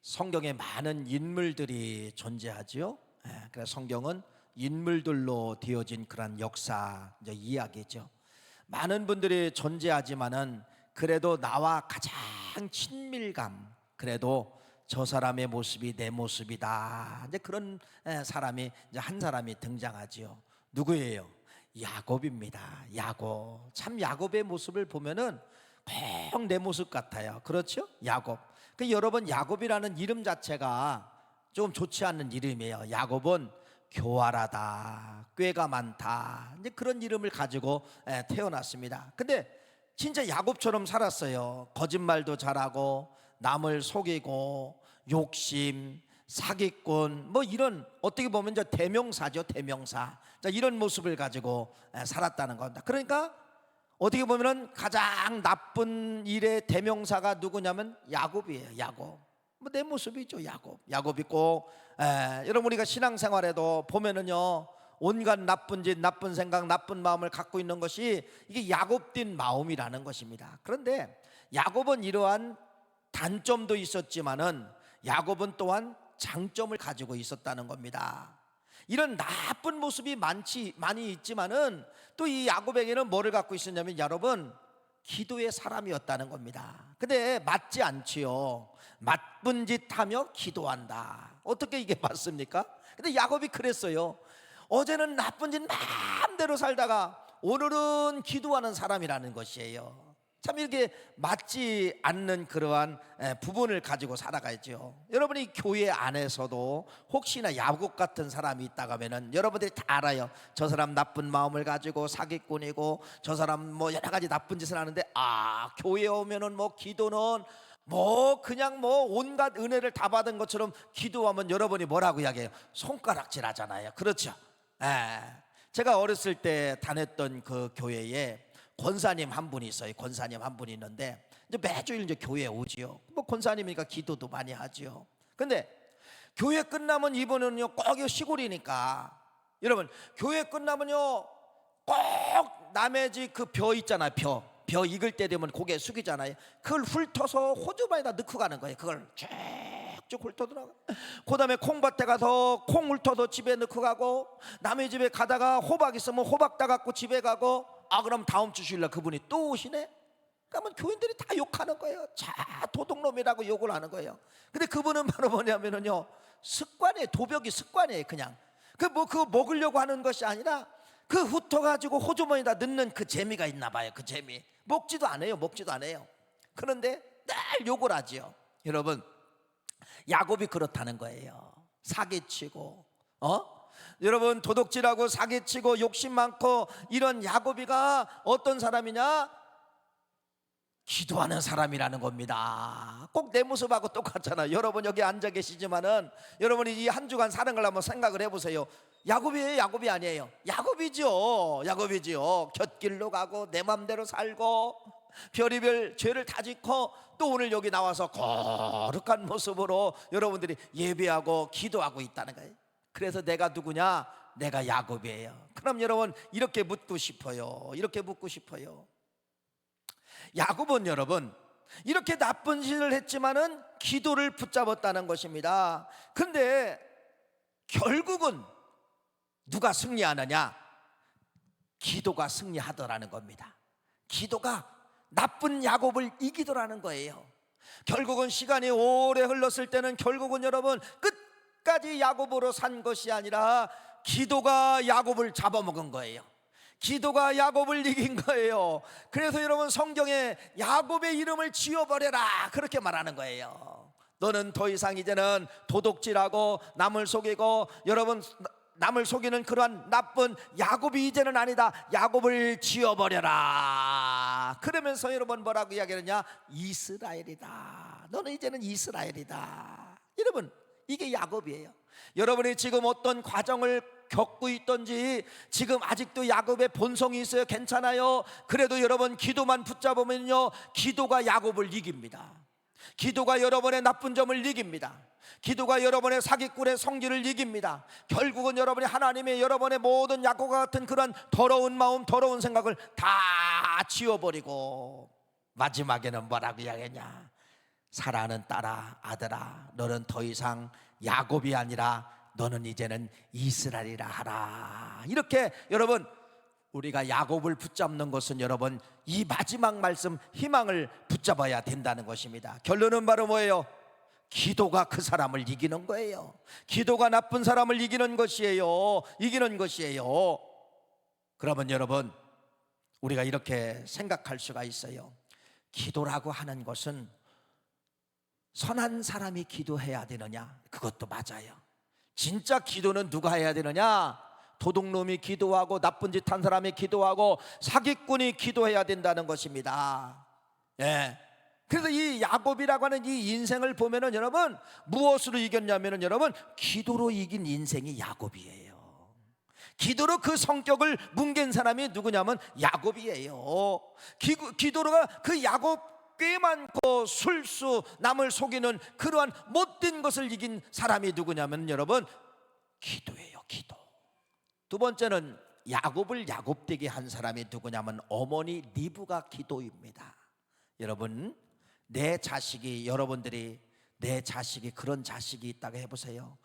성경에 많은 인물들이 존재하지요. 그래서 성경은 인물들로 되어진 그런 역사 이야기죠. 많은 분들이 존재하지만은 그래도 나와 가장 친밀감, 그래도 저 사람의 모습이 내 모습이다, 이제 그런 사람이 이제 한 사람이 등장하지요. 누구예요? 야곱입니다. 야곱. 참 야곱의 모습을 보면은 꼭 내 모습 같아요. 그렇죠? 야곱. 그 여러분, 야곱이라는 이름 자체가 좀 좋지 않은 이름이에요. 야곱은 교활하다, 꾀가 많다, 이제 그런 이름을 가지고 태어났습니다. 근데 진짜 야곱처럼 살았어요. 거짓말도 잘하고 남을 속이고 욕심, 사기꾼, 뭐 이런 어떻게 보면 저 대명사죠. 대명사. 이런 모습을 가지고 살았다는 겁니다. 그러니까 어떻게 보면은 가장 나쁜 일의 대명사가 누구냐면 야곱이에요. 야곱. 뭐 내 모습이죠. 야곱이 꼭 여러분, 우리가 신앙생활에도 보면은요, 온갖 나쁜 짓, 나쁜 생각, 나쁜 마음을 갖고 있는 것이 이게 야곱된 마음이라는 것입니다. 그런데 야곱은 이러한 단점도 있었지만은 야곱은 또한 장점을 가지고 있었다는 겁니다. 이런 나쁜 모습이 많이 있지만은 또 이 야곱에게는 뭐를 갖고 있었냐면, 여러분, 기도의 사람이었다는 겁니다. 근데 맞지 않지요. 나쁜 짓 하며 기도한다. 어떻게 이게 맞습니까? 근데 야곱이 그랬어요. 어제는 나쁜 짓 마음대로 살다가 오늘은 기도하는 사람이라는 것이에요. 참 이렇게 맞지 않는 그러한 부분을 가지고 살아가야죠. 여러분이 교회 안에서도 혹시나 야곱 같은 사람이 있다고 하면은 여러분들이 다 알아요. 저 사람 나쁜 마음을 가지고 사기꾼이고 저 사람 뭐 여러 가지 나쁜 짓을 하는데, 교회에 오면은 뭐 기도는 뭐 그냥 뭐 온갖 은혜를 다 받은 것처럼 기도하면 여러분이 뭐라고 이야기해요? 손가락질 하잖아요. 그렇죠? 제가 어렸을 때 다녔던 그 교회에 권사님 한 분이 있어요. 권사님 한 분이 있는데 이제 매주일 이제 교회에 오지요. 뭐 권사님이니까 기도도 많이 하지요. 근데 교회 끝나면 이분은요, 꼭 시골이니까 여러분, 교회 끝나면요 꼭 남의 집 그 벼 있잖아요. 벼 익을 때 되면 고개 숙이잖아요. 그걸 훑어서 호주머니에다 넣고 가는 거예요. 그걸 쭉쭉 훑어들어가. 그 다음에 콩밭에 가서 콩 훑어서 집에 넣고 가고, 남의 집에 가다가 호박 있으면 호박 따갖고 집에 가고, 그럼 다음 주 주일날 그분이 또 오시네? 그러면 교인들이 다 욕하는 거예요. 도둑놈이라고 욕을 하는 거예요. 근데 그분은 바로 뭐냐면요, 습관이에요. 도벽이 습관이에요. 그냥 그거 먹으려고 하는 것이 아니라 그 훑어가지고 호주머니에다 넣는 그 재미가 있나 봐요. 그 재미. 먹지도 않아요. 그런데 늘 욕을 하지요. 여러분, 야곱이 그렇다는 거예요. 사기치고 여러분, 도둑질하고 사기치고 욕심 많고 이런 야곱이가 어떤 사람이냐? 기도하는 사람이라는 겁니다. 꼭 내 모습하고 똑같잖아요. 여러분 여기 앉아 계시지만은 여러분이 이 한 주간 사는 걸 한번 생각을 해보세요. 야곱이에요? 야곱이 아니에요? 야곱이지요. 곁길로 가고 내 맘대로 살고 별의별 죄를 다 짓고 또 오늘 여기 나와서 거룩한 모습으로 여러분들이 예배하고 기도하고 있다는 거예요. 그래서 내가 누구냐? 내가 야곱이에요. 그럼 여러분 이렇게 묻고 싶어요. 야곱은 여러분 이렇게 나쁜 짓을 했지만은 기도를 붙잡았다는 것입니다. 근데 결국은 누가 승리하느냐? 기도가 승리하더라는 겁니다. 기도가 나쁜 야곱을 이기더라는 거예요. 결국은 시간이 오래 흘렀을 때는 결국은 여러분 끝까지 야곱으로 산 것이 아니라 기도가 야곱을 잡아먹은 거예요. 기도가 야곱을 이긴 거예요. 그래서 여러분 성경에 야곱의 이름을 지워버려라 그렇게 말하는 거예요. 너는 더 이상 이제는 도둑질하고 남을 속이고 여러분 남을 속이는 그러한 나쁜 야곱이 이제는 아니다. 야곱을 지워버려라. 그러면서 여러분 뭐라고 이야기하느냐? 이스라엘이다. 너는 이제는 이스라엘이다. 여러분 이게 야곱이에요. 여러분이 지금 어떤 과정을 겪고 있던지 지금 아직도 야곱의 본성이 있어요. 괜찮아요. 그래도 여러분 기도만 붙잡으면요 기도가 야곱을 이깁니다. 기도가 여러분의 나쁜 점을 이깁니다. 기도가 여러분의 사기꾼의 성질을 이깁니다. 결국은 여러분이 하나님의 여러분의 모든 야곱과 같은 그런 더러운 마음, 더러운 생각을 다 지워버리고 마지막에는 뭐라고 이야기하냐? 사랑하는 딸아, 아들아, 너는 더 이상 야곱이 아니라 너는 이제는 이스라엘이라 하라. 이렇게 여러분, 우리가 야곱을 붙잡는 것은 여러분 이 마지막 말씀 희망을 붙잡아야 된다는 것입니다. 결론은 바로 뭐예요? 기도가 그 사람을 이기는 거예요. 기도가 나쁜 사람을 이기는 것이에요. 이기는 것이에요. 그러면 여러분, 우리가 이렇게 생각할 수가 있어요. 기도라고 하는 것은 선한 사람이 기도해야 되느냐? 그것도 맞아요. 진짜 기도는 누가 해야 되느냐? 도둑놈이 기도하고 나쁜 짓 한 사람이 기도하고 사기꾼이 기도해야 된다는 것입니다. 예. 그래서 이 야곱이라고 하는 이 인생을 보면은 여러분 무엇으로 이겼냐면은 여러분 기도로 이긴 인생이 야곱이에요. 기도로 그 성격을 뭉갠 사람이 누구냐면 야곱이에요. 기도로가 그 야곱 꽤 많고 술수 남을 속이는 그러한 못된 것을 이긴 사람이 누구냐면 여러분 기도예요. 기도. 두 번째는 야곱을 야곱되게 한 사람이 누구냐면 어머니 리브가 기도입니다. 여러분 내 자식이, 여러분들이 내 자식이 그런 자식이 있다고 해보세요.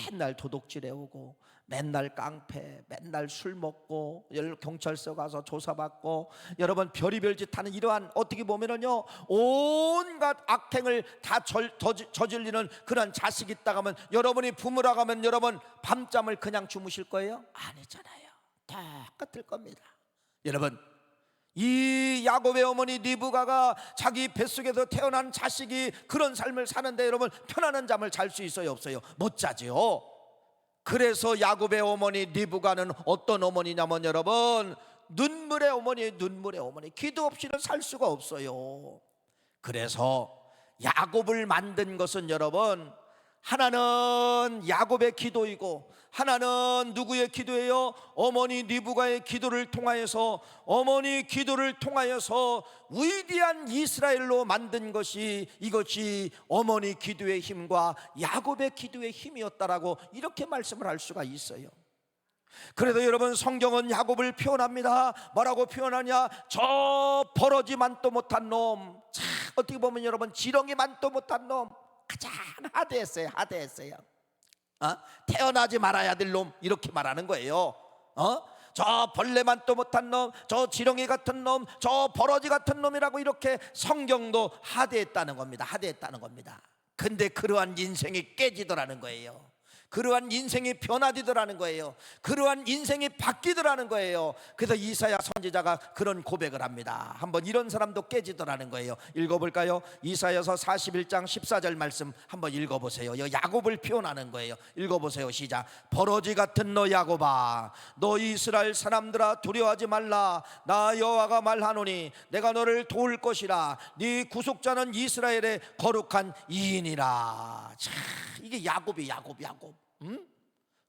맨날 도둑질해 오고 맨날 깡패, 맨날 술 먹고 경찰서 가서 조사받고 여러분 별의별 짓 하는 이러한 어떻게 보면은요 온갖 악행을 다 저질리는 그런 자식이 있다고 하면 여러분이 부모라고 하면 여러분 밤잠을 그냥 주무실 거예요? 아니잖아요. 똑같을 겁니다. 여러분 이 야곱의 어머니 리브가가 자기 뱃속에서 태어난 자식이 그런 삶을 사는데 여러분 편안한 잠을 잘 수 있어요? 없어요? 못 자죠. 그래서 야곱의 어머니 리브가는 어떤 어머니냐면 여러분 눈물의 어머니예요. 눈물의 어머니. 기도 없이는 살 수가 없어요. 그래서 야곱을 만든 것은 여러분 하나는 야곱의 기도이고 하나는 누구의 기도예요? 어머니 리브가의 기도를 통하여서, 어머니 기도를 통하여서 위대한 이스라엘로 만든 것이 이것이 어머니 기도의 힘과 야곱의 기도의 힘이었다라고 이렇게 말씀을 할 수가 있어요. 그래도 여러분 성경은 야곱을 표현합니다. 뭐라고 표현하냐? 저 버러지만도 못한 놈. 참 어떻게 보면 여러분 지렁이만도 못한 놈, 가장 하대했어요. 하대했어요. 태어나지 말아야 될 놈, 이렇게 말하는 거예요. 저 벌레만도 못한 놈, 저 지렁이 같은 놈, 저 버러지 같은 놈이라고 이렇게 성경도 하대했다는 겁니다. 하대했다는 겁니다. 근데 그러한 인생이 깨지더라는 거예요. 그러한 인생이 변화되더라는 거예요. 그러한 인생이 바뀌더라는 거예요. 그래서 이사야 선지자가 그런 고백을 합니다. 한번 이런 사람도 깨지더라는 거예요. 읽어볼까요? 이사야서 41장 14절 말씀 한번 읽어보세요. 야곱을 표현하는 거예요. 읽어보세요. 시작. 버러지 같은 너 야곱아, 너 이스라엘 사람들아 두려워하지 말라. 나 여호와가 말하노니 내가 너를 도울 것이라. 네 구속자는 이스라엘의 거룩한 이인이라. 참, 이게 야곱.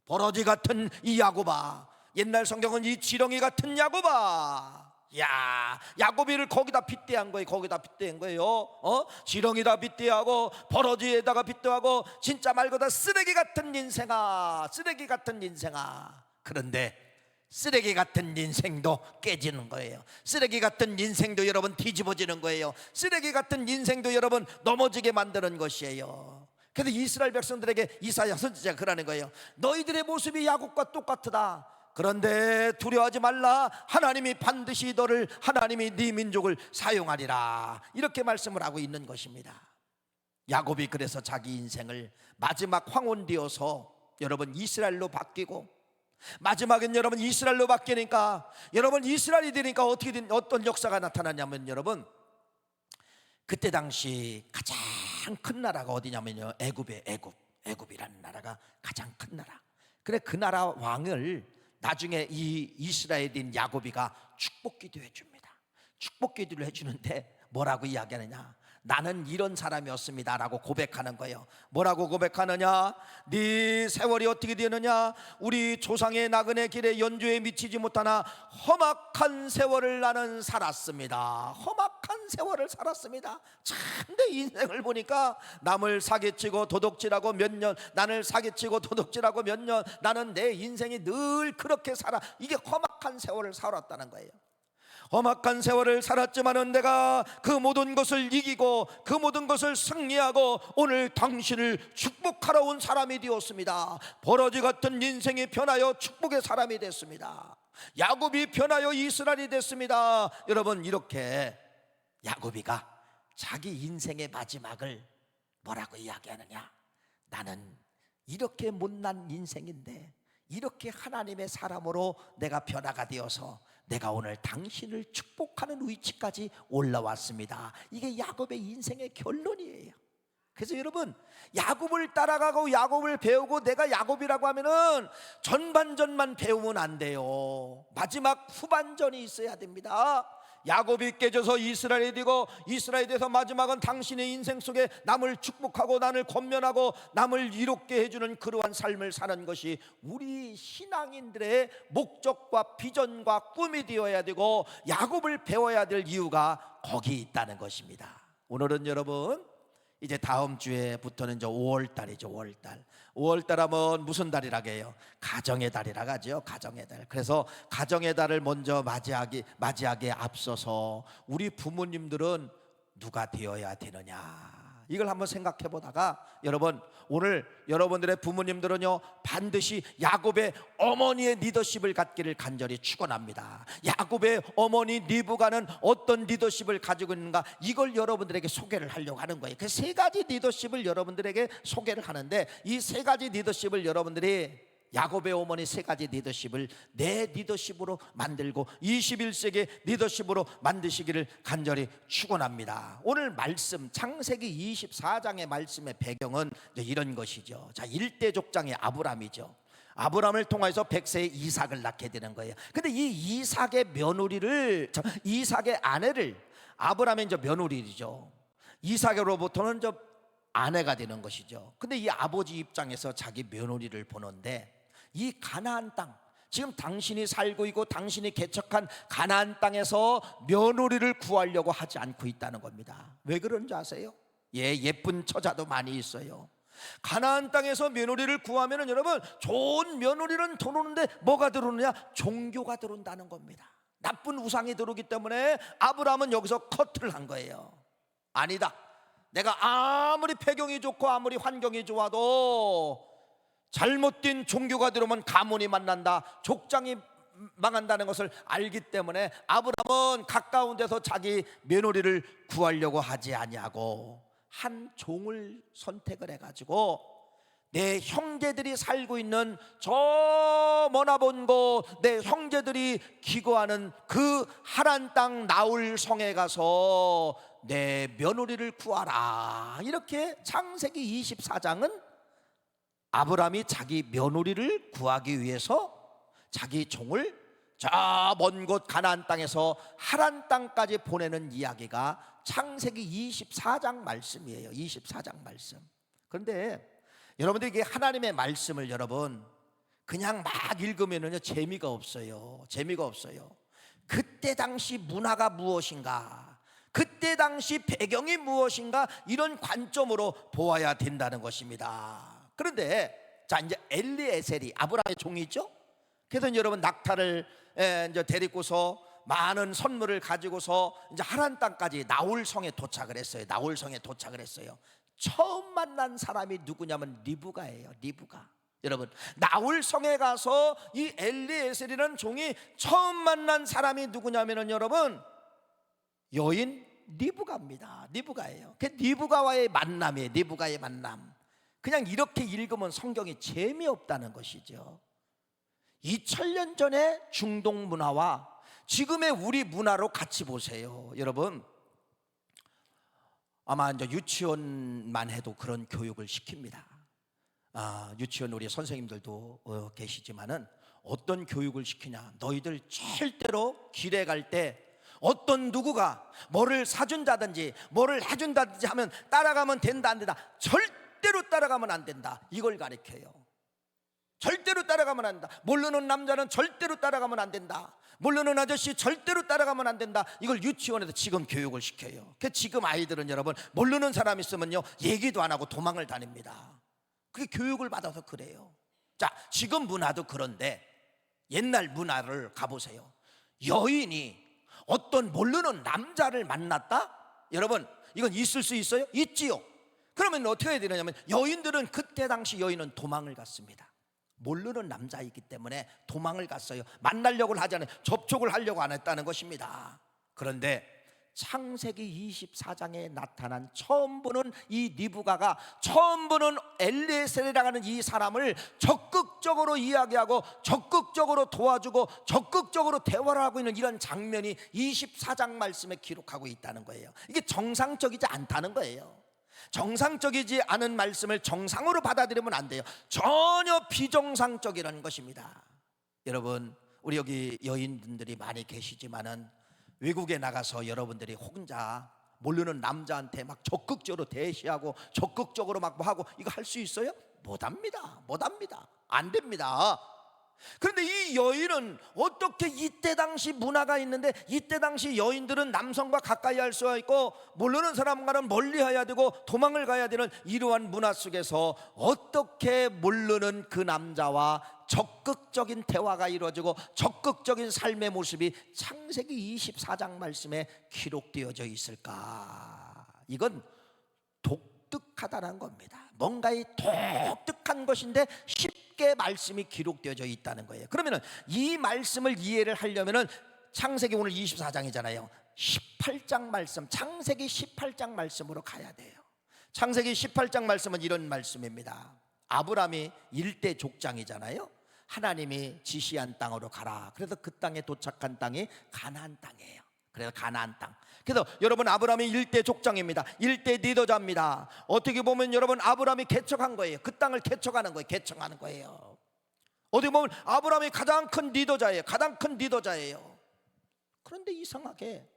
버러지 같은 이 야곱아. 옛날 성경은 이 지렁이 같은 야곱아. 야, 야곱이를 거기다 빗대한 거예요. 거기다 빗대한 거예요. 지렁이다 빗대하고 버러지에다가 빗대하고 진짜 말 그대로 쓰레기 같은 인생아, 쓰레기 같은 인생아. 그런데 쓰레기 같은 인생도 깨지는 거예요. 쓰레기 같은 인생도 여러분 뒤집어지는 거예요. 쓰레기 같은 인생도 여러분 넘어지게 만드는 것이에요. 그래서 이스라엘 백성들에게 이사야 선지자가 그러는 거예요. 너희들의 모습이 야곱과 똑같으다. 그런데 두려워하지 말라. 하나님이 반드시 너를, 하나님이 네 민족을 사용하리라. 이렇게 말씀을 하고 있는 것입니다. 야곱이 그래서 자기 인생을 마지막 황혼되어서 여러분 이스라엘로 바뀌고, 마지막엔 여러분 이스라엘로 바뀌니까 여러분 이스라엘이 되니까 어떻게 된 어떤 역사가 나타나냐면 여러분 그때 당시 가장 큰 나라가 어디냐면요 애굽이에요. 애굽이라는 나라가 가장 큰 나라. 그래 그 나라 왕을 나중에 이 이스라엘인 야곱이가 축복기도 해줍니다. 축복기도를 해주는데 뭐라고 이야기하느냐? 나는 이런 사람이었습니다 라고 고백하는 거예요. 뭐라고 고백하느냐? 네 세월이 어떻게 되느냐? 우리 조상의 나그네 길에 연주에 미치지 못하나 험악한 세월을 나는 살았습니다. 험악한 세월을 살았습니다. 참 내 인생을 보니까 남을 사기치고 도둑질하고 몇 년, 나를 사기치고 도둑질하고 몇 년, 나는 내 인생이 늘 그렇게 살아. 이게 험악한 세월을 살았다는 거예요. 험악한 세월을 살았지만은 내가 그 모든 것을 이기고 그 모든 것을 승리하고 오늘 당신을 축복하러 온 사람이 되었습니다. 버러지 같은 인생이 변하여 축복의 사람이 됐습니다. 야곱이 변하여 이스라엘이 됐습니다. 여러분, 이렇게 야곱이가 자기 인생의 마지막을 뭐라고 이야기하느냐? 나는 이렇게 못난 인생인데 이렇게 하나님의 사람으로 내가 변화가 되어서 내가 오늘 당신을 축복하는 위치까지 올라왔습니다. 이게 야곱의 인생의 결론이에요. 그래서 여러분, 야곱을 따라가고 야곱을 배우고 내가 야곱이라고 하면은 전반전만 배우면 안 돼요. 마지막 후반전이 있어야 됩니다. 야곱이 깨져서 이스라엘이 되고 이스라엘이 돼서 마지막은 당신의 인생 속에 남을 축복하고 남을 권면하고 남을 이롭게 해주는 그러한 삶을 사는 것이 우리 신앙인들의 목적과 비전과 꿈이 되어야 되고 야곱을 배워야 될 이유가 거기 있다는 것입니다. 오늘은 여러분, 이제 다음 주에부터는 이제 5월달이죠. 5월달 하면 무슨 달이라고 해요? 가정의 달이라고 하죠. 가정의 달. 그래서 가정의 달을 먼저 맞이하기에 앞서서 우리 부모님들은 누가 되어야 되느냐, 이걸 한번 생각해 보다가 여러분, 오늘 여러분들의 부모님들은요 반드시 야곱의 어머니의 리더십을 갖기를 간절히 축원합니다. 야곱의 어머니 리브가는 어떤 리더십을 가지고 있는가, 이걸 여러분들에게 소개를 하려고 하는 거예요. 그 세 가지 리더십을 여러분들에게 소개를 하는데, 이 세 가지 리더십을 여러분들이, 야곱의 어머니 세 가지 리더십을 내 리더십으로 만들고 21세기 리더십으로 만드시기를 간절히 축원합니다. 오늘 말씀 창세기 24장의 말씀의 배경은 이런 것이죠. 자, 1대 족장의 아브람이죠. 아브람을 통해서 백세의 이삭을 낳게 되는 거예요. 근데 이 이삭의 며느리를, 이삭의 아내를, 아브람의 이제 며느리죠. 이삭으로부터는 저 아내가 되는 것이죠. 근데 이 아버지 입장에서 자기 며느리를 보는데, 이 가나안 땅, 지금 당신이 살고 있고 당신이 개척한 가나안 땅에서 며느리를 구하려고 하지 않고 있다는 겁니다. 왜 그런지 아세요? 예쁜 처자도 많이 있어요. 가나안 땅에서 며느리를 구하면 여러분, 좋은 며느리는 들어오는데 뭐가 들어오느냐? 종교가 들어온다는 겁니다. 나쁜 우상이 들어오기 때문에 아브라함은 여기서 커트를 한 거예요. 아니다, 내가 아무리 배경이 좋고 아무리 환경이 좋아도 잘못된 종교가 들어오면 가문이 만난다, 족장이 망한다는 것을 알기 때문에 아브라함은 가까운 데서 자기 며느리를 구하려고 하지 아니하고 한 종을 선택을 해가지고 내 형제들이 살고 있는 저 머나먼 곳, 내 형제들이 기거하는 그 하란 땅 나홀 성에 가서 내 며느리를 구하라. 이렇게 창세기 24장은 아브라함이 자기 며느리를 구하기 위해서 자기 종을 저 먼 곳 가나안 땅에서 하란 땅까지 보내는 이야기가 창세기 24장 말씀이에요. 24장 말씀. 그런데 여러분들, 이게 하나님의 말씀을 여러분 그냥 막 읽으면은요 재미가 없어요. 재미가 없어요. 그때 당시 문화가 무엇인가, 그때 당시 배경이 무엇인가, 이런 관점으로 보아야 된다는 것입니다. 그런데 자, 이제 엘리에셀이 아브라함의 종이죠. 그래서 여러분 낙타를 이제 데리고서 많은 선물을 가지고서 이제 하란 땅까지 나홀성에 도착을 했어요. 나홀성에 도착을 했어요. 처음 만난 사람이 누구냐면 리브가예요. 리브가. 여러분, 나홀성에 가서 이 엘리에셀이라는 종이 처음 만난 사람이 누구냐면은 여러분, 여인 리브가입니다. 리브가예요. 그 리브가와의 만남이에요. 리브가의 만남. 그냥 이렇게 읽으면 성경이 재미없다는 것이죠. 2000년 전의 중동 문화와 지금의 우리 문화로 같이 보세요. 여러분, 아마 이제 유치원만 해도 그런 교육을 시킵니다. 유치원 우리 선생님들도 계시지만은 어떤 교육을 시키냐? 너희들 절대로 길에 갈 때 어떤 누구가 뭐를 사준다든지 뭐를 해준다든지 하면 따라가면 된다 안 된다, 절대로 따라가면 안 된다, 이걸 가르쳐요. 절대로 따라가면 안 된다. 모르는 남자는 절대로 따라가면 안 된다. 모르는 아저씨 절대로 따라가면 안 된다. 이걸 유치원에서 지금 교육을 시켜요. 그 지금 아이들은 여러분, 모르는 사람 있으면요 얘기도 안 하고 도망을 다닙니다. 그게 교육을 받아서 그래요. 자, 지금 문화도 그런데 옛날 문화를 가보세요. 여인이 어떤 모르는 남자를 만났다? 여러분, 이건 있을 수 있어요? 있지요. 그러면 어떻게 해야 되느냐면, 여인들은 그때 당시 여인은 도망을 갔습니다. 모르는 남자이기 때문에 도망을 갔어요. 만나려고 하지 않아요. 접촉을 하려고 안 했다는 것입니다. 그런데 창세기 24장에 나타난 처음 보는 이 리브가가 처음 보는 엘리에셀이라고 하는 이 사람을 적극적으로 이야기하고 적극적으로 도와주고 적극적으로 대화를 하고 있는 이런 장면이 24장 말씀에 기록하고 있다는 거예요. 이게 정상적이지 않다는 거예요. 정상적이지 않은 말씀을 정상으로 받아들이면 안 돼요. 전혀 비정상적이라는 것입니다. 여러분, 우리 여기 여인분들이 많이 계시지만은 외국에 나가서 여러분들이 혼자 모르는 남자한테 막 적극적으로 대시하고 적극적으로 막 뭐 하고 이거 할 수 있어요? 못합니다. 안 됩니다. 그런데 이 여인은 어떻게, 이때 당시 문화가 있는데 이때 당시 여인들은 남성과 가까이 할 수가 있고 모르는 사람과는 멀리 해야 되고 도망을 가야 되는 이러한 문화 속에서 어떻게 모르는 그 남자와 적극적인 대화가 이루어지고 적극적인 삶의 모습이 창세기 24장 말씀에 기록되어져 있을까? 이건 독특하다는 겁니다. 뭔가의 독특한 것인데 쉽게 말씀이 기록되어져 있다는 거예요. 그러면 이 말씀을 이해를 하려면 창세기 오늘 24장이잖아요 18장 말씀, 창세기 18장 말씀으로 가야 돼요. 창세기 18장 말씀은 이런 말씀입니다. 아브라함이 일대 족장이잖아요. 하나님이 지시한 땅으로 가라. 그래서 그 땅에 도착한 땅이 가나안 땅이에요. 그래서 가나안 땅. 그래서 여러분, 아브라함이 일대 족장입니다. 일대 리더자입니다. 어떻게 보면 여러분, 아브라함이 개척한 거예요. 그 땅을 개척하는 거예요. 개척하는 거예요. 어떻게 보면 아브라함이 가장 큰 리더자예요. 가장 큰 리더자예요. 그런데 이상하게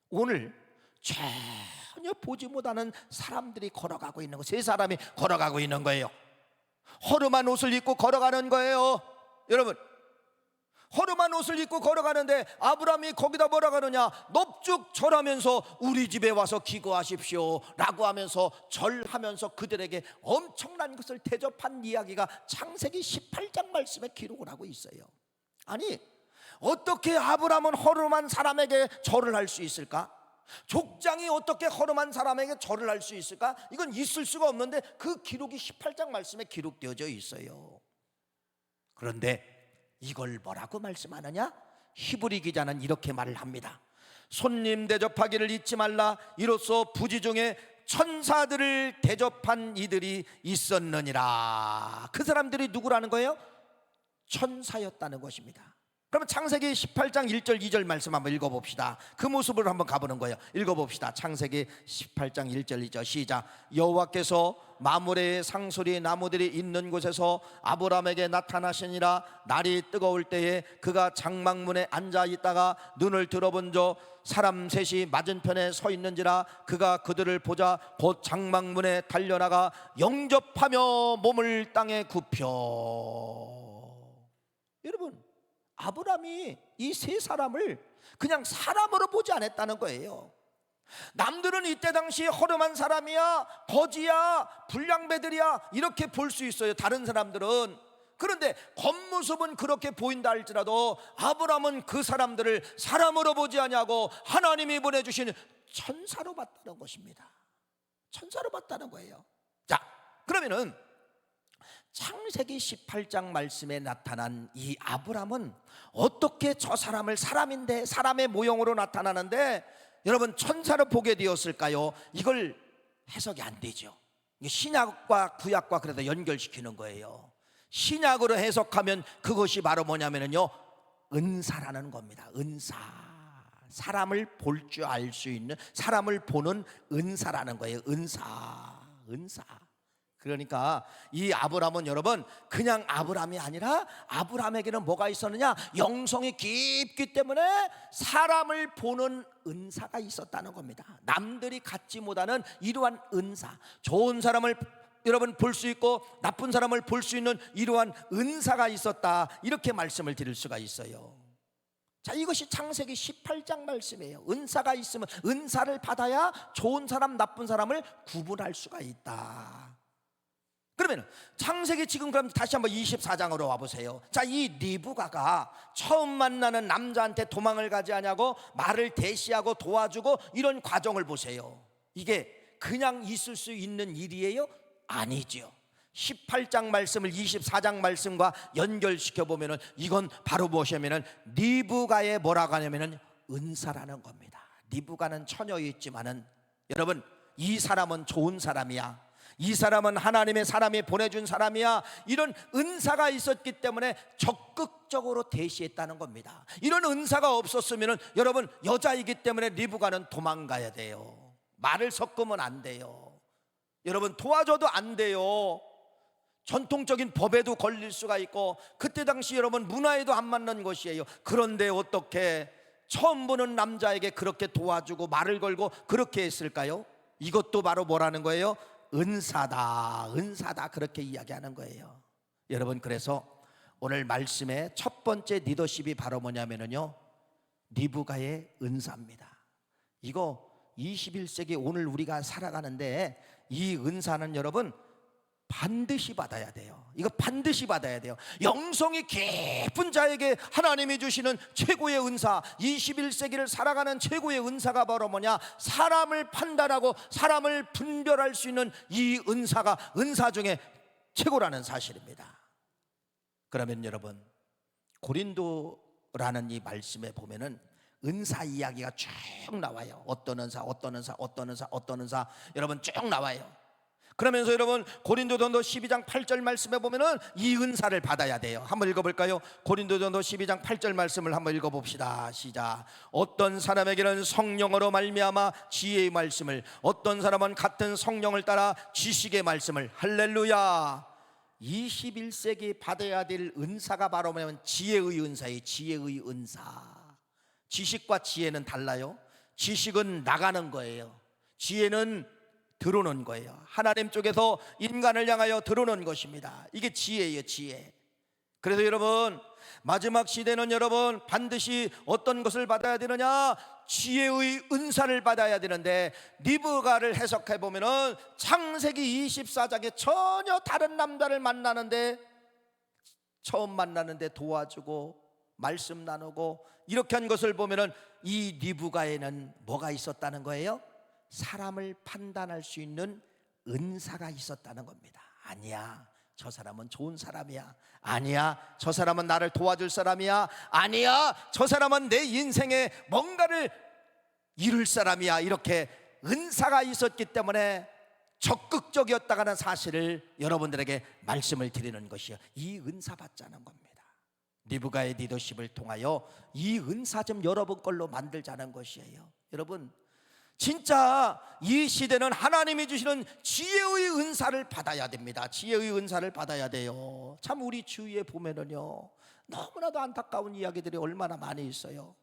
오늘 전혀 보지 못하는 사람들이 걸어가고 있는 거, 세 사람이 걸어가고 있는 거예요. 허름한 옷을 입고 걸어가는 거예요. 여러분, 허름한 옷을 입고 걸어가는데 아브라함이 거기다 뭐라 그러냐? 넙죽 절하면서 우리 집에 와서 기거하십시오 라고 하면서 절하면서 그들에게 엄청난 것을 대접한 이야기가 창세기 18장 말씀에 기록을 하고 있어요. 아니, 어떻게 아브라함은 허름한 사람에게 절을 할 수 있을까? 족장이 어떻게 허름한 사람에게 절을 할 수 있을까? 이건 있을 수가 없는데 그 기록이 18장 말씀에 기록되어져 있어요. 그런데 이걸 뭐라고 말씀하느냐? 히브리 기자는 이렇게 말을 합니다. 손님 대접하기를 잊지 말라. 이로써 부지 중에 천사들을 대접한 이들이 있었느니라. 그 사람들이 누구라는 거예요? 천사였다는 것입니다. 그러면 창세기 18장 1절 2절 말씀 한번 읽어봅시다. 그 모습으로 한번 가보는 거예요. 읽어봅시다. 창세기 18장 1절 2절 시작. 여호와께서 마므레의 상소리 나무들이 있는 곳에서 아브라함에게 나타나시니라. 날이 뜨거울 때에 그가 장막문에 앉아 있다가 눈을 들어본저 사람 셋이 맞은편에 서 있는지라. 그가 그들을 보자 곧 장막문에 달려나가 영접하며 몸을 땅에 굽혀. 여러분, 아브라함이 이 세 사람을 그냥 사람으로 보지 않았다는 거예요. 남들은 이때 당시에 허름한 사람이야, 거지야, 불량배들이야 이렇게 볼 수 있어요, 다른 사람들은. 그런데 겉모습은 그렇게 보인다 할지라도 아브라함은 그 사람들을 사람으로 보지 아니하고 하나님이 보내주신 천사로 봤다는 것입니다. 천사로 봤다는 거예요. 자, 그러면은 창세기 18장 말씀에 나타난 이 아브라함은 어떻게 저 사람을, 사람인데 사람의 모형으로 나타나는데 여러분 천사로 보게 되었을까요? 이걸 해석이 안 되죠. 신약과 구약과 그래서 연결시키는 거예요. 신약으로 해석하면 그것이 바로 뭐냐면요, 은사라는 겁니다. 은사. 사람을 볼 줄 알 수 있는, 사람을 보는 은사라는 거예요. 은사. 그러니까 이 아브라함은 여러분 그냥 아브라함이 아니라 아브라함에게는 뭐가 있었느냐? 영성이 깊기 때문에 사람을 보는 은사가 있었다는 겁니다. 남들이 갖지 못하는 이러한 은사, 좋은 사람을 여러분 볼 수 있고 나쁜 사람을 볼 수 있는 이러한 은사가 있었다, 이렇게 말씀을 드릴 수가 있어요. 자, 이것이 창세기 18장 말씀이에요. 은사가 있으면, 은사를 받아야 좋은 사람 나쁜 사람을 구분할 수가 있다. 그러면 창세기 지금 그럼 다시 한번 24장으로 와보세요. 자, 이 리브가가 처음 만나는 남자한테 도망을 가지 않냐고 말을 대시하고 도와주고 이런 과정을 보세요. 이게 그냥 있을 수 있는 일이에요? 아니죠. 18장 말씀을 24장 말씀과 연결시켜 보면은 이건 바로 무엇이냐면은 리브가의 뭐라고 하냐면은 은사라는 겁니다. 리브가는 처녀였지만은 여러분, 이 사람은 좋은 사람이야, 이 사람은 하나님의 사람이 보내준 사람이야, 이런 은사가 있었기 때문에 적극적으로 대시했다는 겁니다. 이런 은사가 없었으면은 여러분, 여자이기 때문에 리브가는 도망가야 돼요. 말을 섞으면 안 돼요. 여러분, 도와줘도 안 돼요. 전통적인 법에도 걸릴 수가 있고 그때 당시 여러분 문화에도 안 맞는 것이에요. 그런데 어떻게 처음 보는 남자에게 그렇게 도와주고 말을 걸고 그렇게 했을까요? 이것도 바로 뭐라는 거예요? 은사다, 은사다, 그렇게 이야기하는 거예요. 여러분, 그래서 오늘 말씀의 첫 번째 리더십이 바로 뭐냐면요, 리브가의 은사입니다. 이거 21세기 오늘 우리가 살아가는데 이 은사는 여러분 반드시 받아야 돼요. 이거 반드시 받아야 돼요. 영성이 깊은 자에게 하나님이 주시는 최고의 은사, 21세기를 살아가는 최고의 은사가 바로 뭐냐? 사람을 판단하고 사람을 분별할 수 있는 이 은사가 은사 중에 최고라는 사실입니다. 그러면 여러분, 고린도라는 이 말씀에 보면은 은사 이야기가 쭉 나와요. 어떤 은사, 어떤 은사, 어떤 은사, 어떤 은사, 여러분 쭉 나와요. 그러면서 여러분 고린도전도 12장 8절 말씀에 보면은 이 은사를 받아야 돼요. 한번 읽어볼까요? 고린도전도 12장 8절 말씀을 한번 읽어봅시다. 시작. 어떤 사람에게는 성령으로 말미암아 지혜의 말씀을, 어떤 사람은 같은 성령을 따라 지식의 말씀을. 할렐루야. 21세기 받아야 될 은사가 바로 뭐냐면 지혜의 은사예요. 지혜의 은사. 지식과 지혜는 달라요. 지식은 나가는 거예요. 지혜는 들어오는 거예요. 하나님 쪽에서 인간을 향하여 들어오는 것입니다. 이게 지혜예요, 지혜. 그래서 여러분, 마지막 시대는 여러분 반드시 어떤 것을 받아야 되느냐? 지혜의 은사를 받아야 되는데, 리브가를 해석해 보면은 창세기 24장에 전혀 다른 남자를 만나는데, 처음 만나는데 도와주고 말씀 나누고 이렇게 한 것을 보면은 이 리브가에는 뭐가 있었다는 거예요? 사람을 판단할 수 있는 은사가 있었다는 겁니다. 아니야, 저 사람은 좋은 사람이야. 아니야, 저 사람은 나를 도와줄 사람이야. 아니야, 저 사람은 내 인생에 뭔가를 이룰 사람이야. 이렇게 은사가 있었기 때문에 적극적이었다는 사실을 여러분들에게 말씀을 드리는 것이요, 이 은사 받자는 겁니다. 리브가의 리더십을 통하여 이 은사 좀 여러분 걸로 만들자는 것이에요. 여러분, 진짜 이 시대는 하나님이 주시는 지혜의 은사를 받아야 됩니다. 지혜의 은사를 받아야 돼요. 참 우리 주위에 보면은요, 너무나도 안타까운 이야기들이 얼마나 많이 있어요.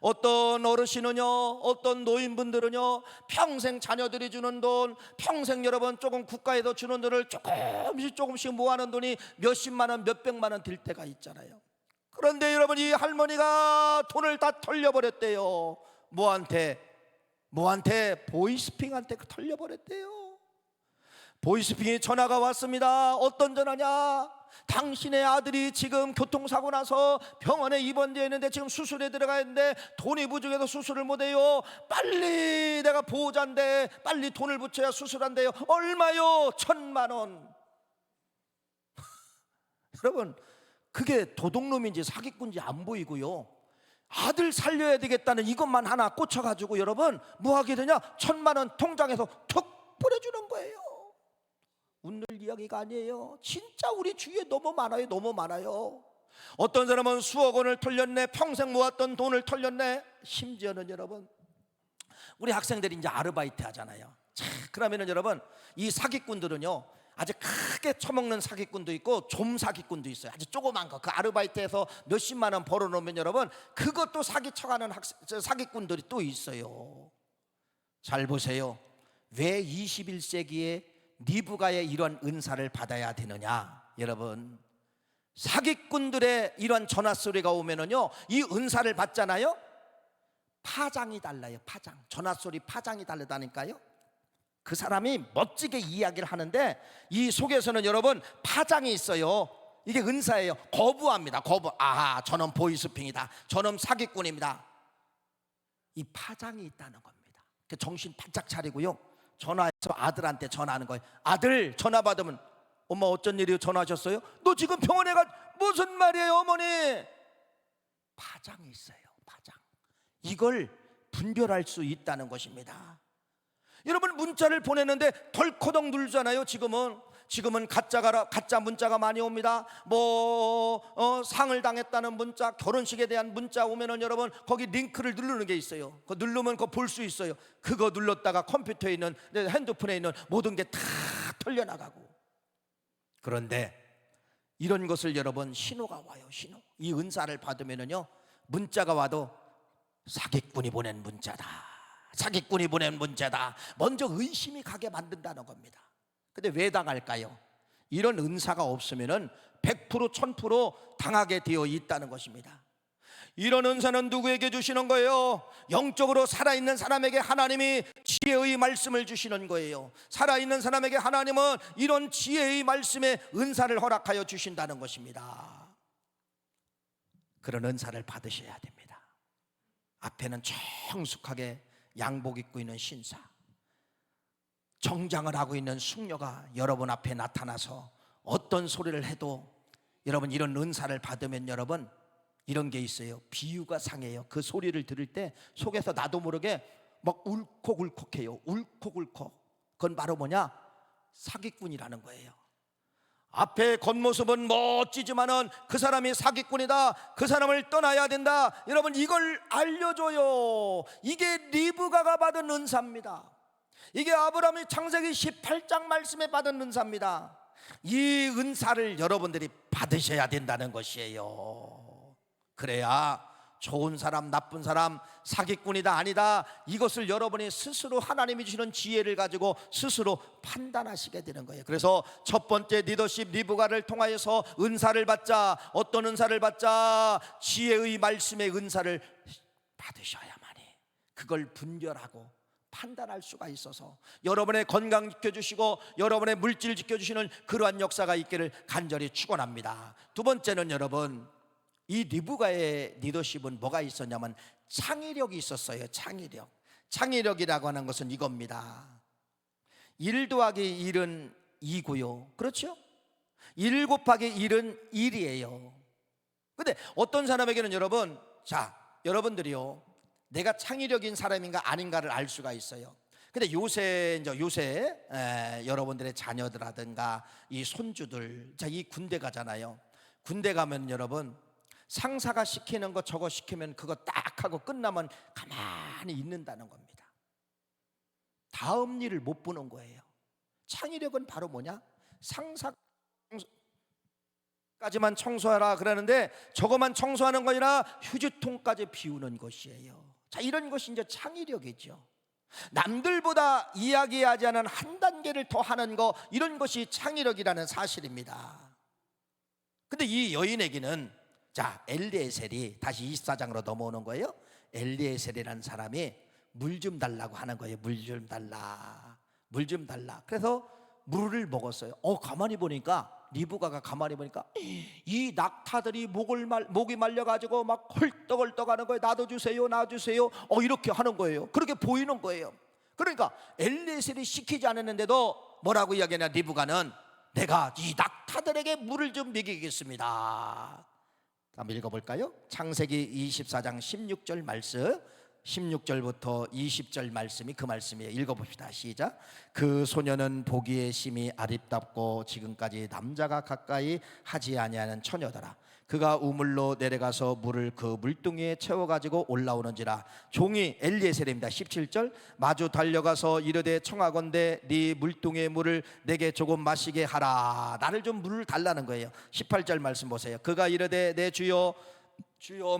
어떤 어르신은요, 어떤 노인분들은요, 평생 자녀들이 주는 돈, 평생 여러분 조금 국가에서 주는 돈을 조금씩 모아놓은 돈이 몇십만 원, 몇백만 원 들 때가 있잖아요. 그런데 여러분, 이 할머니가 돈을 다 털려버렸대요. 뭐한테? 보이스핑한테 털려버렸대요. 보이스핑이 전화가 왔습니다. 어떤 전화냐? 당신의 아들이 지금 교통사고 나서 병원에 입원되어 있는데 지금 수술에 들어가 있는데 돈이 부족해서 수술을 못해요. 빨리, 내가 보호자인데 빨리 돈을 붙여야 수술한대요. 얼마요? 1,000만 원. 여러분, 그게 도둑놈인지 사기꾼인지 안 보이고요, 아들 살려야 되겠다는 이것만 하나 꽂혀가지고 여러분 뭐 하게 되냐? 1,000만 원 통장에서 툭 뿌려주는 거예요. 웃는 이야기가 아니에요. 진짜 우리 주위에 너무 많아요. 너무 많아요. 어떤 사람은 수억 원을 털렸네. 평생 모았던 돈을 털렸네. 심지어는 여러분, 우리 학생들이 이제 아르바이트 하잖아요. 자, 그러면은 여러분, 이 사기꾼들은요, 아주 크게 처먹는 사기꾼도 있고 좀 사기꾼도 있어요. 아주 조그만 거, 그 아르바이트에서 몇십만 원 벌어놓으면 여러분 그것도 사기쳐가는 사기꾼들이 또 있어요. 잘 보세요. 왜 21세기에 리브가의 이런 은사를 받아야 되느냐? 여러분, 사기꾼들의 이런 전화소리가 오면은요, 이 은사를 받잖아요, 파장이 달라요. 파장, 전화소리 파장이 다르다니까요. 그 사람이 멋지게 이야기를 하는데 이 속에서는 여러분 파장이 있어요. 이게 은사예요. 거부합니다. 저놈 보이스핑이다, 저놈 사기꾼입니다. 이 파장이 있다는 겁니다. 정신 바짝 차리고요, 전화해서 아들한테 전화하는 거예요. 아들, 전화 받으면 엄마 어쩐 일이요? 전화하셨어요? 너 지금 병원에 무슨 말이에요 어머니? 파장이 있어요. 파장. 이걸 분별할 수 있다는 것입니다. 여러분, 문자를 보내는데 덜커덕 누르잖아요. 지금은 가짜 문자가 많이 옵니다. 상을 당했다는 문자, 결혼식에 대한 문자 오면은 여러분 거기 링크를 누르는 게 있어요. 그거 누르면 그거 볼 수 있어요. 그거 눌렀다가 컴퓨터에 있는, 핸드폰에 있는 모든 게 다 털려나가고. 그런데 이런 것을 여러분, 신호가 와요. 신호. 이 은사를 받으면은요, 문자가 와도 사기꾼이 보낸 문자다, 사기꾼이 보낸 문자다, 먼저 의심이 가게 만든다는 겁니다. 근데 왜 당할까요? 이런 은사가 없으면은 100% 1000% 당하게 되어 있다는 것입니다. 이런 은사는 누구에게 주시는 거예요? 영적으로 살아있는 사람에게 하나님이 지혜의 말씀을 주시는 거예요. 살아있는 사람에게 하나님은 이런 지혜의 말씀에 은사를 허락하여 주신다는 것입니다. 그런 은사를 받으셔야 됩니다. 앞에는 청숙하게 양복 입고 있는 신사, 정장을 하고 있는 숙녀가 여러분 앞에 나타나서 어떤 소리를 해도, 여러분 이런 은사를 받으면 여러분 이런 게 있어요. 비유가 상해요. 그 소리를 들을 때 속에서 나도 모르게 막 울컥울컥해요. 울컥울컥. 그건 바로 뭐냐? 사기꾼이라는 거예요. 앞에 겉모습은 멋지지만은 그 사람이 사기꾼이다, 그 사람을 떠나야 된다, 여러분 이걸 알려줘요. 이게 리브가가 받은 은사입니다. 이게 아브라함이 창세기 18장 말씀에 받은 은사입니다. 이 은사를 여러분들이 받으셔야 된다는 것이에요. 그래야 좋은 사람, 나쁜 사람, 사기꾼이다 아니다, 이것을 여러분이 스스로 하나님이 주시는 지혜를 가지고 스스로 판단하시게 되는 거예요. 그래서 첫 번째 리더십 리브가를 통하여서 은사를 받자. 어떤 은사를 받자? 지혜의 말씀의 은사를 받으셔야만이 그걸 분별하고 판단할 수가 있어서 여러분의 건강 지켜주시고 여러분의 물질 지켜주시는 그러한 역사가 있기를 간절히 축원합니다. 두 번째는 여러분, 이 리브가의 리더십은 뭐가 있었냐면 창의력이 있었어요. 창의력이라고 하는 것은 이겁니다. 1 더하기 1은 2고요. 그렇죠? 1 곱하기 1은 1이에요. 근데 어떤 사람에게는 여러분, 여러분들이요, 내가 창의력인 사람인가 아닌가를 알 수가 있어요. 근데 요새 여러분들의 자녀들하든가 이 손주들, 이 군대 가잖아요. 군대 가면 여러분, 상사가 시키는 거 저거 시키면 그거 딱 하고 끝나면 가만히 있는다는 겁니다. 다음 일을 못 보는 거예요. 창의력은 바로 뭐냐? 상사까지만 청소하라 그러는데 저거만 청소하는 거 아니라 휴지통까지 비우는 것이에요. 이런 것이 이제 창의력이죠. 남들보다 이야기하지 않은 한 단계를 더 하는 거, 이런 것이 창의력이라는 사실입니다. 근데 이 여인에게는 엘리에셀이, 다시 24장으로 넘어오는 거예요. 엘리에셀이라는 사람이 물 좀 달라고 하는 거예요. 물 좀 달라. 그래서 물을 먹었어요. 가만히 보니까, 리브가가 가만히 보니까 이 낙타들이 목이 말려가지고 막 헐떡헐떡 하는 거예요. 나도 주세요, 이렇게 하는 거예요. 그렇게 보이는 거예요. 그러니까 엘리에셀이 시키지 않았는데도 뭐라고 이야기하냐, 리브가는 내가 이 낙타들에게 물을 좀 먹이겠습니다. 한번 읽어볼까요? 창세기 24장 16절 말씀, 16절부터 20절 말씀이 그 말씀이에요. 읽어봅시다. 시작. 그 소녀는 보기에 심히 아름답고 지금까지 남자가 가까이 하지 아니하는 처녀더라. 그가 우물로 내려가서 물을 그 물동이에 채워가지고 올라오는지라. 종이 엘리에셀입니다. 17절. 마주 달려가서 이르되 청하건대 네 물동이의 물을 내게 조금 마시게 하라. 나를 좀 물을 달라는 거예요. 18절 말씀 보세요. 그가 이르되 내 주여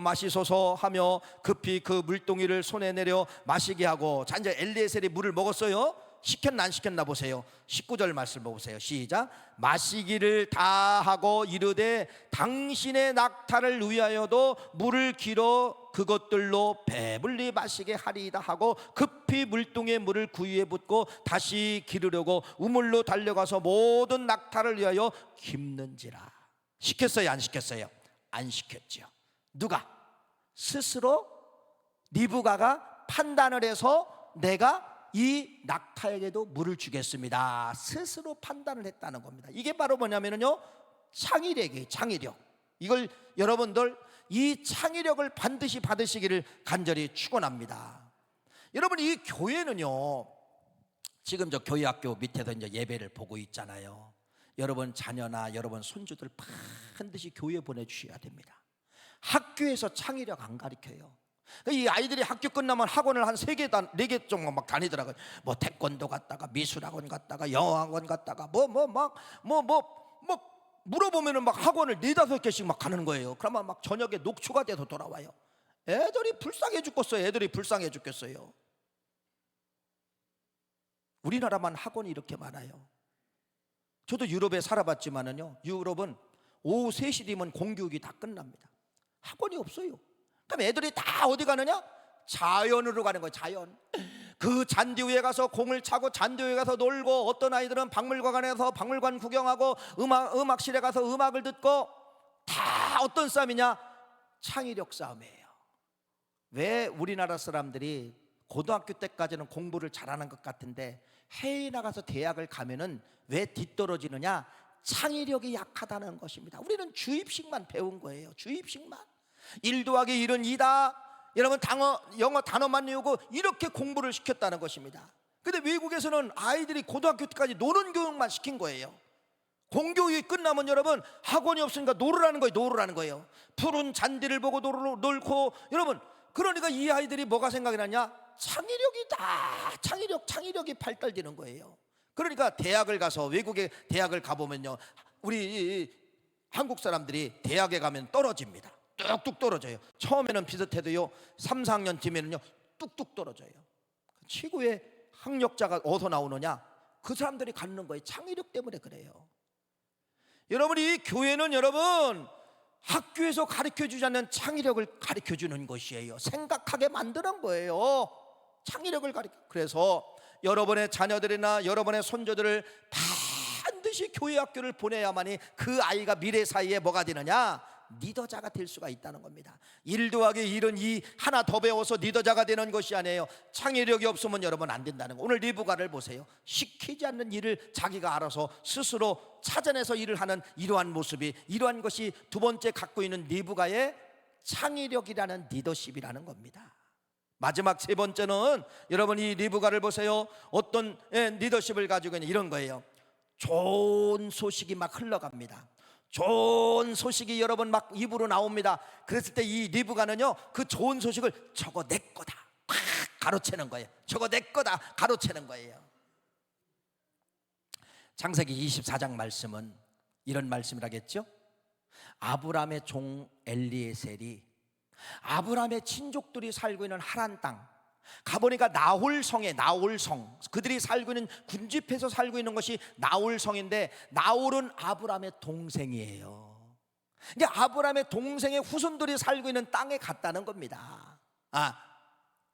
마시소서 하며 급히 그 물동이를 손에 내려 마시게 하고, 이제 엘리에셀이 물을 먹었어요. 시켰나 안 시켰나 보세요. 19절 말씀 보세요. 시작. 마시기를 다 하고 이르되 당신의 낙타를 위하여도 물을 길어 그것들로 배불리 마시게 하리이다 하고 급히 물동에 물을 구유에 붓고 다시 기르려고 우물로 달려가서 모든 낙타를 위하여 깁는지라. 시켰어요, 안 시켰어요? 안 시켰죠. 누가? 스스로 리브가가 판단을 해서 내가 이 낙타에게도 물을 주겠습니다. 스스로 판단을 했다는 겁니다. 이게 바로 뭐냐면요, 창의력이에요. 창의력. 이걸 여러분들 이 창의력을 반드시 받으시기를 간절히 축원합니다. 여러분, 이 교회는요, 지금 저 교회학교 밑에서 이제 예배를 보고 있잖아요. 여러분 자녀나 여러분 손주들 반드시 교회 보내주셔야 됩니다. 학교에서 창의력 안 가르쳐요. 이 아이들이 학교 끝나면 학원을 한 3개, 4개 정도 막 다니더라고요. 뭐 태권도 갔다가 미술학원 갔다가 영어학원 갔다가 물어보면은 막 학원을 4-5개씩 막 가는 거예요. 그러면 막 저녁에 녹초가 돼서 돌아와요. 애들이 불쌍해 죽겠어요. 애들이 불쌍해 죽겠어요. 우리나라만 학원이 이렇게 많아요. 저도 유럽에 살아봤지만은요, 유럽은 오후 3시 되면 공교육이 다 끝납니다. 학원이 없어요. 그럼 애들이 다 어디 가느냐? 자연으로 가는 거예요. 자연. 그 잔디 위에 가서 공을 차고 잔디 위에 가서 놀고, 어떤 아이들은 박물관에서 박물관 구경하고 음악실에 가서 음악을 듣고, 다 어떤 싸움이냐? 창의력 싸움이에요. 왜 우리나라 사람들이 고등학교 때까지는 공부를 잘하는 것 같은데 해외에 나가서 대학을 가면은 왜 뒤떨어지느냐? 창의력이 약하다는 것입니다. 우리는 주입식만 배운 거예요. 주입식만. 1 더하기 1은 2다. 여러분 영어 단어만 외우고 이렇게 공부를 시켰다는 것입니다. 근데 외국에서는 아이들이 고등학교 때까지 노는 교육만 시킨 거예요. 공교육이 끝나면 여러분 학원이 없으니까 놀으라는 거예요. 놀으라는 거예요. 푸른 잔디를 보고 놀고. 여러분, 그러니까 이 아이들이 뭐가 생각이 나냐? 창의력이다. 창의력이 발달되는 거예요. 그러니까 대학을 가서, 외국에 대학을 가보면요, 우리 한국 사람들이 대학에 가면 떨어집니다. 뚝뚝 떨어져요. 처음에는 비슷해도요 3, 4학년 뒤면은요 뚝뚝 떨어져요. 최고의 학력자가 어디서 나오느냐? 그 사람들이 갖는 거예요. 창의력 때문에 그래요. 여러분, 이 교회는 여러분 학교에서 가르쳐주지 않는 창의력을 가르쳐주는 것이에요. 생각하게 만드는 거예요. 창의력을 그래서 여러분의 자녀들이나 여러분의 손주들을 반드시 교회 학교를 보내야만이 그 아이가 미래 사이에 뭐가 되느냐? 리더자가 될 수가 있다는 겁니다. 1 더하기 1은 2, 하나 더 배워서 리더자가 되는 것이 아니에요. 창의력이 없으면 여러분 안 된다는 거. 오늘 리브가를 보세요. 시키지 않는 일을 자기가 알아서 스스로 찾아내서 일을 하는 이러한 모습이, 이러한 것이 두 번째 갖고 있는 리브가의 창의력이라는 리더십이라는 겁니다. 마지막 3번째는 여러분 이 리브가를 보세요. 어떤 리더십을 가지고 있는 이런 거예요. 좋은 소식이 막 흘러갑니다. 좋은 소식이 여러분 막 입으로 나옵니다. 그랬을 때 이 리브가는요, 그 좋은 소식을 저거 내 거다 팍 가로채는 거예요. 저거 내 거다 가로채는 거예요. 창세기 24장 말씀은 이런 말씀이라겠죠. 아브라함의 종 엘리에셀이 아브라함의 친족들이 살고 있는 하란 땅 가보니까 나홀성에, 나홀성, 그들이 살고 있는 군집해서 살고 있는 것이 나홀성인데, 나홀은 아브라함의 동생이에요. 그러니까 아브라함의 동생의 후손들이 살고 있는 땅에 갔다는 겁니다.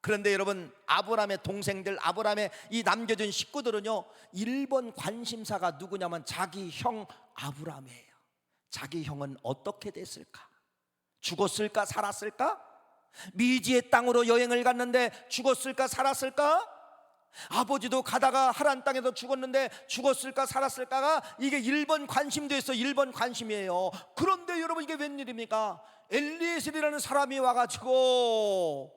그런데 여러분, 아브라함의 동생들, 아브라함의 이 남겨진 식구들은요 1번 관심사가 누구냐면 자기 형 아브라함이에요. 자기 형은 어떻게 됐을까? 죽었을까? 살았을까? 미지의 땅으로 여행을 갔는데 죽었을까? 살았을까? 아버지도 가다가 하란 땅에서 죽었는데 죽었을까? 살았을까가 이게 1번 관심도 있어. 1번 관심이에요. 그런데 여러분, 이게 웬일입니까? 엘리에셀이라는 사람이 와가지고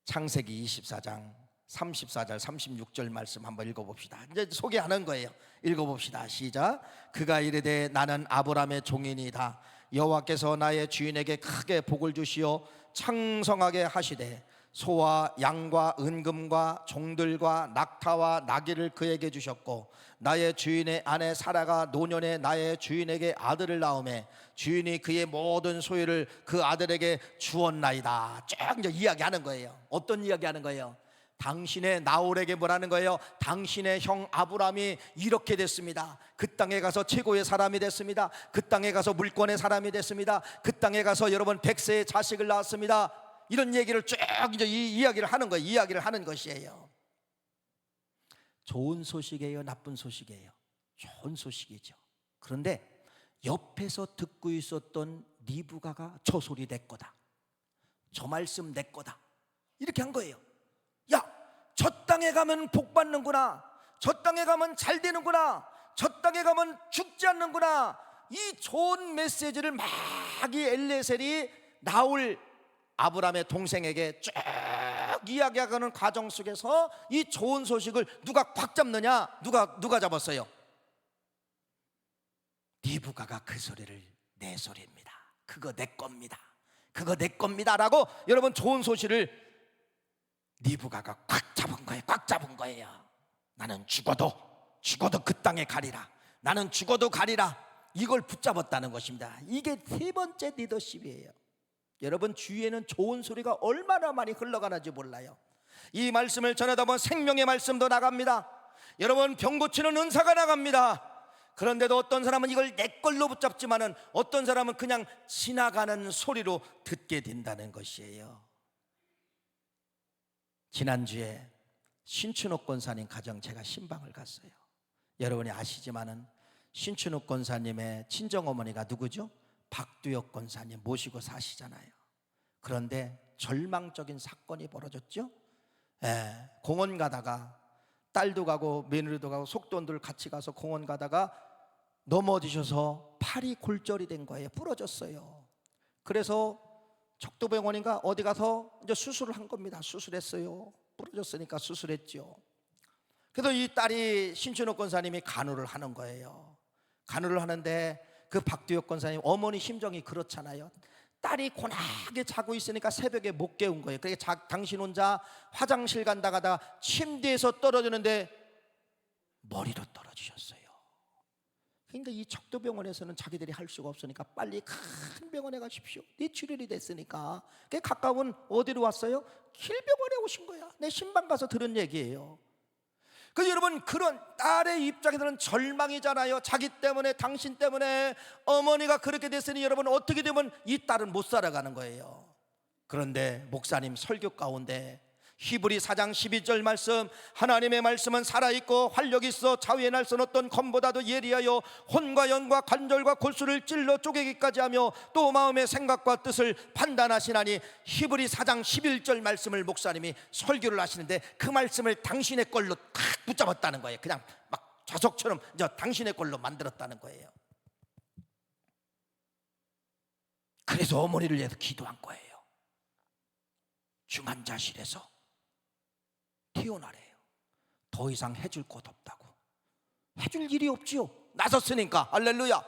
창세기 24장 34절 36절 말씀 한번 읽어봅시다. 이제 소개하는 거예요. 읽어봅시다. 시작. 그가 이르되 나는 아브라함의 종이니이다. 여호와께서 나의 주인에게 크게 복을 주시어 창성하게 하시되 소와 양과 은금과 종들과 낙타와 나귀를 그에게 주셨고, 나의 주인의 아내 사라가 노년에 나의 주인에게 아들을 낳음에 주인이 그의 모든 소유를 그 아들에게 주었나이다. 쭉 이제 이야기하는 거예요. 어떤 이야기하는 거예요? 당신의 나홀에게 뭐라는 거예요? 당신의 형 아브라함이 이렇게 됐습니다. 그 땅에 가서 최고의 사람이 됐습니다. 그 땅에 가서 물권의 사람이 됐습니다. 그 땅에 가서 여러분 100세의 자식을 낳았습니다. 이런 얘기를 쭉 이제 이 이야기를 하는 거예요. 이야기를 하는 것이에요. 좋은 소식이에요, 나쁜 소식이에요? 좋은 소식이죠. 그런데 옆에서 듣고 있었던 리브가가 저 소리 내 거다, 저 말씀 내 거다, 이렇게 한 거예요. 야, 저 땅에 가면 복 받는구나, 저 땅에 가면 잘 되는구나, 저 땅에 가면 죽지 않는구나, 이 좋은 메시지를 막 이 엘레셀이 나올 아브라함의 동생에게 쭉 이야기하는 과정 속에서 이 좋은 소식을 누가 꽉 잡느냐? 누가 잡았어요? 리브가가 그 소리를 내 소리입니다, 그거 내 겁니다, 그거 내 겁니다 라고 여러분 좋은 소식을 리브가가 꽉 잡은 거예요. 꽉 잡은 거예요. 나는 죽어도 그 땅에 가리라, 나는 죽어도 가리라, 이걸 붙잡았다는 것입니다. 이게 세 번째 리더십이에요. 여러분 주위에는 좋은 소리가 얼마나 많이 흘러가는지 몰라요. 이 말씀을 전하다 보면 생명의 말씀도 나갑니다. 여러분 병 고치는 은사가 나갑니다. 그런데도 어떤 사람은 이걸 내 걸로 붙잡지만은 어떤 사람은 그냥 지나가는 소리로 듣게 된다는 것이에요. 지난주에 신춘옥 권사님 가정 제가 신방을 갔어요. 여러분이 아시지만은 신춘옥 권사님의 친정어머니가 누구죠? 박두혁 권사님 모시고 사시잖아요. 그런데 절망적인 사건이 벌어졌죠. 공원 가다가 딸도 가고 며느리도 가고 속돈들 같이 가서 공원 가다가 넘어지셔서 팔이 골절이 된 거예요. 부러졌어요. 그래서 척도병원인가 어디 가서 이제 수술을 한 겁니다. 수술했어요. 부러졌으니까 수술했죠. 그래서 이 딸이 신춘옥 권사님이 간호를 하는 거예요. 간호를 하는데 그 박두혁 권사님 어머니 심정이 그렇잖아요. 딸이 고나게 자고 있으니까 새벽에 못 깨운 거예요. 그러니까 당신 혼자 화장실 간다가다 침대에서 떨어지는데 머리로 떨어지셨어요. 그러니까 이 척도병원에서는 자기들이 할 수가 없으니까 빨리 큰 병원에 가십시오. 뇌출혈이 됐으니까. 가까운 어디로 왔어요? 길병원에 오신 거야. 내 신방 가서 들은 얘기예요. 그래서 여러분 그런 딸의 입장에서는 절망이잖아요. 자기 때문에, 당신 때문에 어머니가 그렇게 됐으니 여러분 어떻게 되면 이 딸은 못 살아가는 거예요. 그런데 목사님 설교 가운데 히브리 4장 12절 말씀, 하나님의 말씀은 살아있고 활력이 있어 자위의 날선 어떤 검보다도 예리하여 혼과 영과 관절과 골수를 찔러 쪼개기까지 하며 또 마음의 생각과 뜻을 판단하시나니, 히브리 4장 11절 말씀을 목사님이 설교를 하시는데 그 말씀을 당신의 걸로 탁 붙잡았다는 거예요. 그냥 막 자석처럼 이제 당신의 걸로 만들었다는 거예요. 그래서 어머니를 위해서 기도한 거예요. 중환자실에서 태어나래요. 더 이상 해줄 곳 없다고. 해줄 일이 없지요. 나섰으니까. 할렐루야.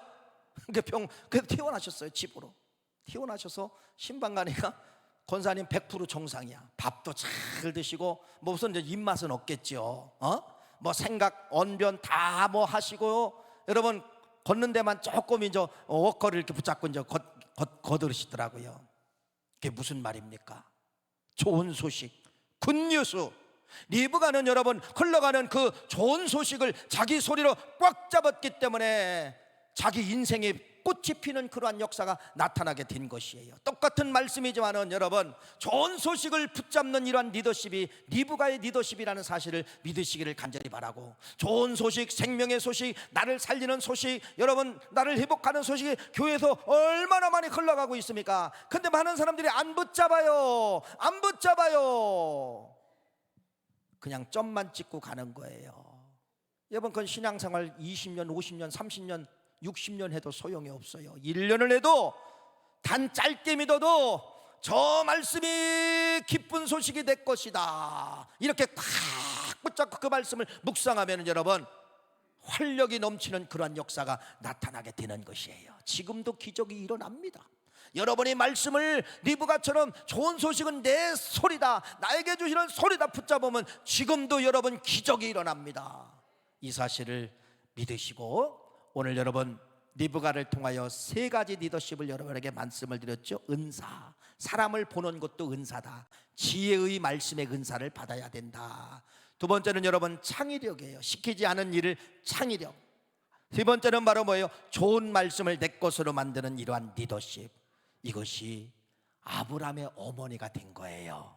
그래서 태어나셨어요. 집으로 태어나셔서 신방 가니까 권사님 100% 정상이야. 밥도 잘 드시고 뭐 우선 이제 입맛은 없겠죠. 뭐 생각 언변 다 뭐 하시고, 여러분 걷는 데만 조금 이제 워커를 이렇게 붙잡고 이제 걷으시더라고요. 그게 무슨 말입니까? 좋은 소식, 굿뉴스. 리브가는 여러분 흘러가는 그 좋은 소식을 자기 소리로 꽉 잡았기 때문에 자기 인생에 꽃이 피는 그러한 역사가 나타나게 된 것이에요. 똑같은 말씀이지만은 여러분 좋은 소식을 붙잡는 이러한 리더십이 리브가의 리더십이라는 사실을 믿으시기를 간절히 바라고, 좋은 소식, 생명의 소식, 나를 살리는 소식, 여러분 나를 회복하는 소식이 교회에서 얼마나 많이 흘러가고 있습니까? 근데 많은 사람들이 안 붙잡아요. 안 붙잡아요. 그냥 점만 찍고 가는 거예요. 여러분 그건 신앙생활 20년, 50년, 30년, 60년 해도 소용이 없어요. 1년을 해도 단 짧게 믿어도 저 말씀이 기쁜 소식이 될 것이다, 이렇게 꽉 붙잡고 그 말씀을 묵상하면 여러분 활력이 넘치는 그러한 역사가 나타나게 되는 것이에요. 지금도 기적이 일어납니다. 여러분이 말씀을 리브가처럼 좋은 소식은 내 소리다, 나에게 주시는 소리다 붙잡으면 지금도 여러분 기적이 일어납니다. 이 사실을 믿으시고, 오늘 여러분 리브가를 통하여 세 가지 리더십을 여러분에게 말씀을 드렸죠. 은사, 사람을 보는 것도 은사다. 지혜의 말씀의 은사를 받아야 된다. 두 번째는 여러분 창의력이에요. 시키지 않은 일을 창의력. 세 번째는 바로 뭐예요? 좋은 말씀을 내 것으로 만드는 이러한 리더십. 이것이 아브라함의 어머니가 된 거예요.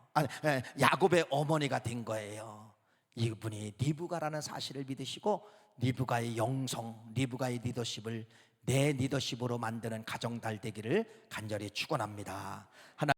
야곱의 어머니가 된 거예요. 이분이 리브가라는 사실을 믿으시고 리브가의 영성, 리브가의 리더십을 내 리더십으로 만드는 가정달 되기를 간절히 축원합니다.